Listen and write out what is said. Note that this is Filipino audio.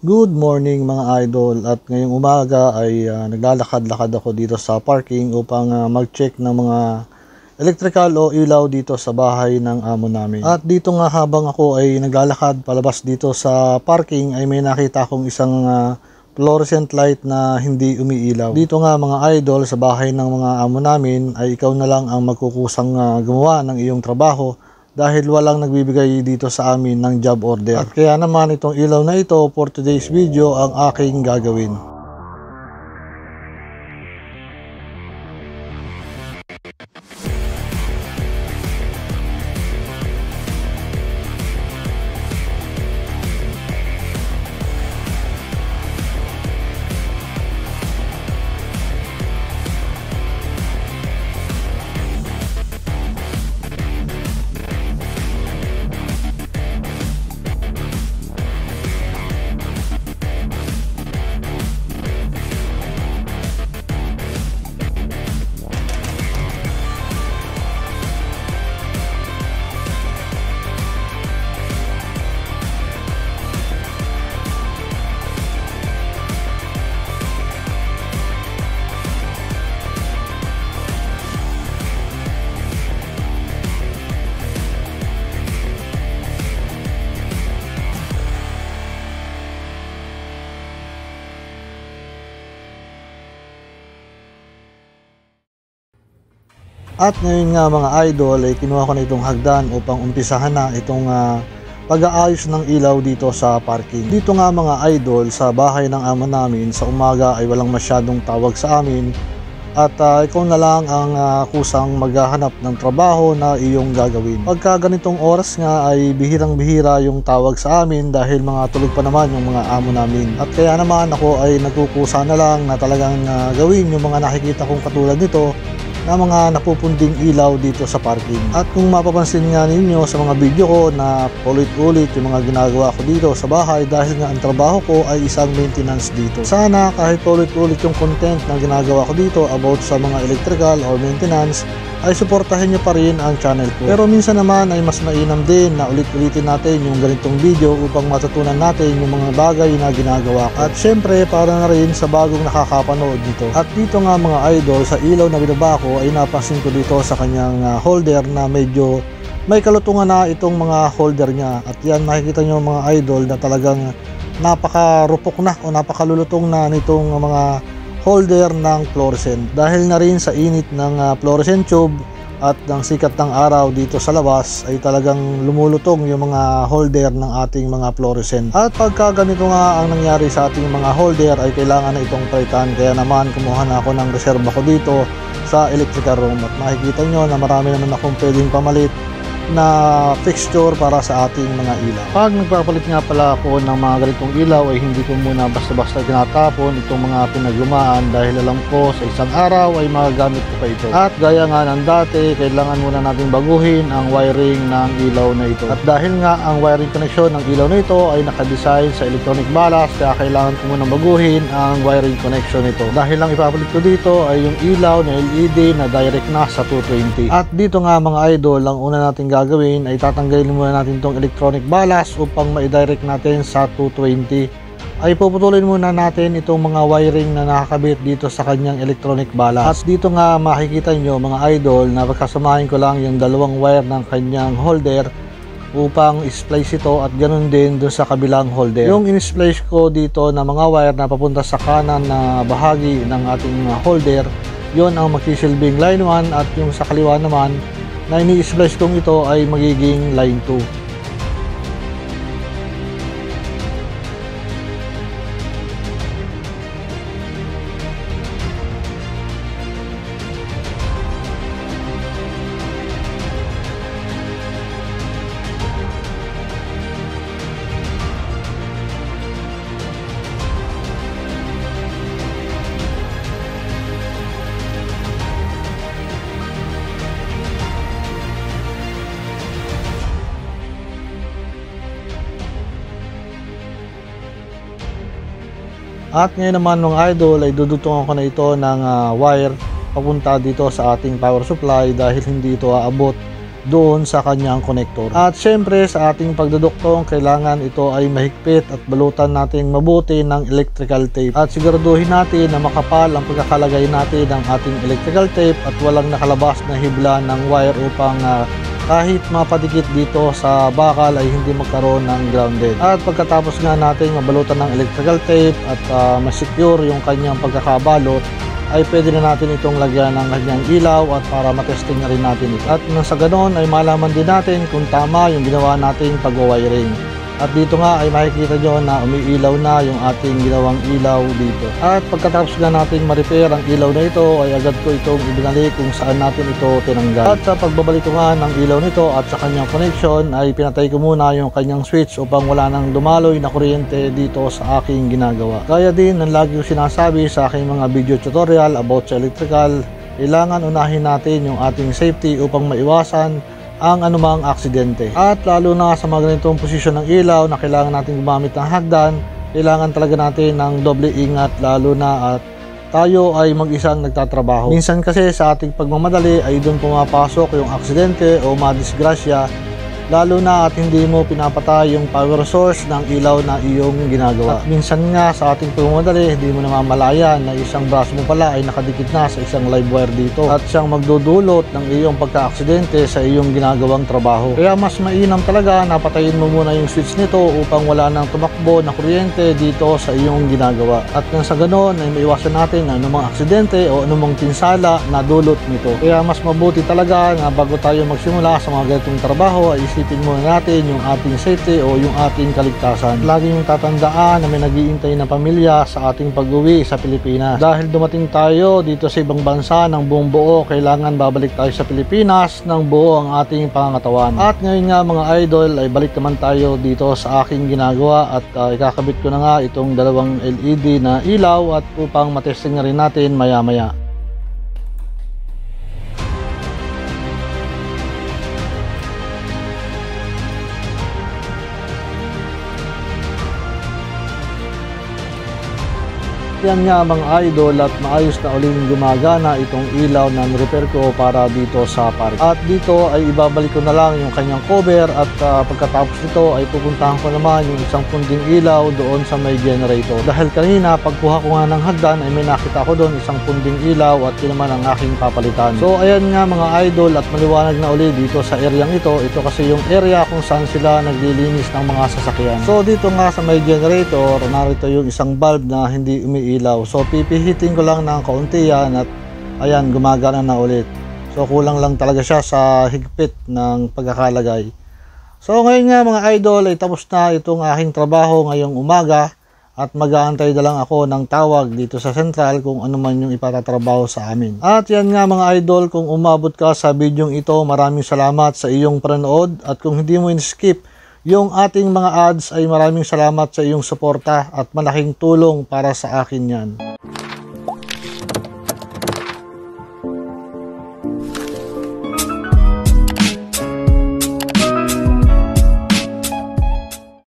Good morning mga idol, at ngayong umaga ay naglalakad-lakad ako dito sa parking upang mag-check ng mga electrical o ilaw dito sa bahay ng amo namin. At dito nga habang ako ay naglalakad palabas dito sa parking ay may nakita akong isang fluorescent light na hindi umiilaw. Dito nga mga idol, sa bahay ng mga amo namin ay ikaw na lang ang magkukusang gumawa ng iyong trabaho dahil walang nagbibigay dito sa amin ng job order. At kaya naman itong ilaw na ito for today's video ang aking gagawin. At ngayon nga mga idol ay kinuha ko na itong hagdan upang umpisahan na itong pag-aayos ng ilaw dito sa parking. Dito nga mga idol, sa bahay ng amo namin sa umaga ay walang masyadong tawag sa amin at ikaw na lang ang kusang maghahanap ng trabaho na iyong gagawin. Pagka ganitong oras nga ay bihirang-bihira yung tawag sa amin dahil mga tulog pa naman yung mga amo namin. At kaya naman ako ay nagkukusa na lang na talagang gawin yung mga nakikita kong katulad nito na mga napupunding ilaw dito sa parking. At kung mapapansin nga ninyo sa mga video ko na ulit-ulit yung mga ginagawa ko dito sa bahay dahil nga ang trabaho ko ay isang maintenance dito. Sana kahit ulit-ulit yung content na ginagawa ko dito about sa mga electrical or maintenance ay suportahin nyo pa rin ang channel ko. Pero minsan naman ay mas mainam din na ulit-ulitin natin yung ganitong video upang matutunan natin yung mga bagay na ginagawa ko. At syempre para na rin sa bagong nakakapanood dito. At dito nga mga idol, sa ilaw na binaba ko ay napansin ko dito sa kanyang holder na medyo may kalutungan na itong mga holder niya. At yan makikita nyo mga idol na talagang napakarupok na o napakalulutong na nitong mga holder ng fluorescent dahil na rin sa init ng fluorescent tube at ng sikat ng araw dito sa labas ay talagang lumulutong yung mga holder ng ating mga fluorescent. At pagka ganito nga ang nangyari sa ating mga holder ay kailangan na itong palitan, kaya naman kumuha na ako ng reserva ko dito sa electrical room at makikita nyo na marami naman akong pwedeng pamalit na fixture para sa ating mga ilaw. Pag nagpapalit nga pala ako ng mga ganitong ilaw ay hindi ko muna basta-basta tinatapon itong mga pinaglumaan dahil alam ko sa isang araw ay magagamit ko pa ito. At gaya nga ng dati, kailangan muna natin baguhin ang wiring ng ilaw na ito. At dahil nga ang wiring connection ng ilaw na ito ay nakadesign sa electronic ballast, kaya kailangan ko muna baguhin ang wiring connection nito. Dahil lang ipapalit ko dito ay yung ilaw na LED na direct na sa 220. At dito nga mga idol, ang una natin gagawin ay tatanggalin muna natin itong electronic ballast upang ma-direct natin sa 220. Ay puputulin muna natin itong mga wiring na nakakabit dito sa kanyang electronic ballast. At dito nga makikita nyo mga idol na pagkasamahin ko lang yung dalawang wire ng kanyang holder upang i-splice ito at ganoon din doon sa kabilang holder. Yung in-splice ko dito na mga wire na papunta sa kanan na bahagi ng ating holder, yon ang magsisilbing line 1 at yung sa kaliwa naman na ini-splice kong ito ay magiging line 2. At ngayon naman mga idol ay dudutungan ko na ito ng wire papunta dito sa ating power supply dahil hindi ito aabot doon sa kanyang connector. At syempre sa ating pagduduktong, kailangan ito ay mahigpit at balutan natin mabuti ng electrical tape. At siguraduhin natin na makapal ang pagkakalagay natin ng ating electrical tape at walang nakalabas na hibla ng wire upang kahit mapadikit dito sa bakal ay hindi magkaroon ng grounded. At pagkatapos nga natin mabalutan ng electrical tape at masecure yung kanyang pagkakabalot, ay pwede na natin itong lagyan ng kanyang ilaw at para matesting na rin natin ito. At nang sa ganon ay malaman din natin kung tama yung ginawa nating pag-wiring. At dito nga ay makikita nyo na umiilaw na yung ating ginawang ilaw dito. At pagkatapos nga natin ma-repair ang ilaw na ito ay agad ko itong ibinalik kung saan natin ito tinanggal. At sa pagbabalik ko nga ng ilaw nito at sa kanyang connection ay pinatay ko muna yung kanyang switch upang wala nang dumaloy na kuryente dito sa aking ginagawa. Gaya din ng lagi ko sinasabi sa aking mga video tutorial about sa electrical, kailangan unahin natin yung ating safety upang maiwasan ang anumang aksidente. At lalo na sa mga ganitong posisyon ng ilaw na kailangan natin gumamit ng hagdan, kailangan talaga natin ng doble ingat lalo na at tayo ay mag-isang nagtatrabaho. Minsan kasi sa ating pagmamadali ay doon pumapasok yung aksidente o madisgrasya, lalo na at hindi mo pinapatay yung power source ng ilaw na iyong ginagawa. At minsan nga sa ating pagmamadali, hindi mo namamalayan na isang braso mo pala ay nakadikit na sa isang live wire dito at siyang magdudulot ng iyong pagka-aksidente sa iyong ginagawang trabaho. Kaya mas mainam talaga na patayin mo muna yung switch nito upang wala nang tumakbo na kuryente dito sa iyong ginagawa. At nang sa ganon ay maiwasan natin ang anumang aksidente o anumang pinsala na dulot nito. Kaya mas mabuti talaga na bago tayo magsimula sa mga ganitong trabaho ay isipin muna natin yung ating safety o yung ating kaligtasan. Lagi yung tatandaan na may nag-iintay na pamilya sa ating pag-uwi sa Pilipinas. Dahil dumating tayo dito sa ibang bansa ng buong buo, kailangan babalik tayo sa Pilipinas ng buo ang ating pangangatawan. At ngayon nga mga idol ay balik naman tayo dito sa aking ginagawa at ikakabit ko na nga itong dalawang LED na ilaw at upang matesting na rin natin maya maya. Yan nga mga idol at maayos na uling gumagana itong ilaw na repair ko para dito sa park. At dito ay ibabalik ko na lang yung kanyang cover at pagkatapos nito ay pupuntahan ko naman yung isang punding ilaw doon sa may generator. Dahil kanina pagkuha ko nga ng hagdan ay may nakita ko doon isang punding ilaw at yun naman ang aking papalitan. So ayan nga mga idol at maliwanag na uli dito sa areang ito. Ito kasi yung area kung saan sila naglilinis ng mga sasakyan. So dito nga sa may generator, narito yung isang bulb na hindi umiilaw. So pipihitin ko lang ng kaunti yan at ayan gumagana na ulit. So kulang lang talaga siya sa higpit ng pagkakalagay. So ngayon nga mga idol ay tapos na itong aking trabaho ngayong umaga at mag-aantay na lang ako ng tawag dito sa Central kung ano man yung ipatatrabaho sa amin. At yan nga mga idol, kung umabot ka sa video ito, maraming salamat sa iyong panonood at kung hindi mo in-skip yung ating mga ads ay maraming salamat sa iyong suporta at malaking tulong para sa akin yan.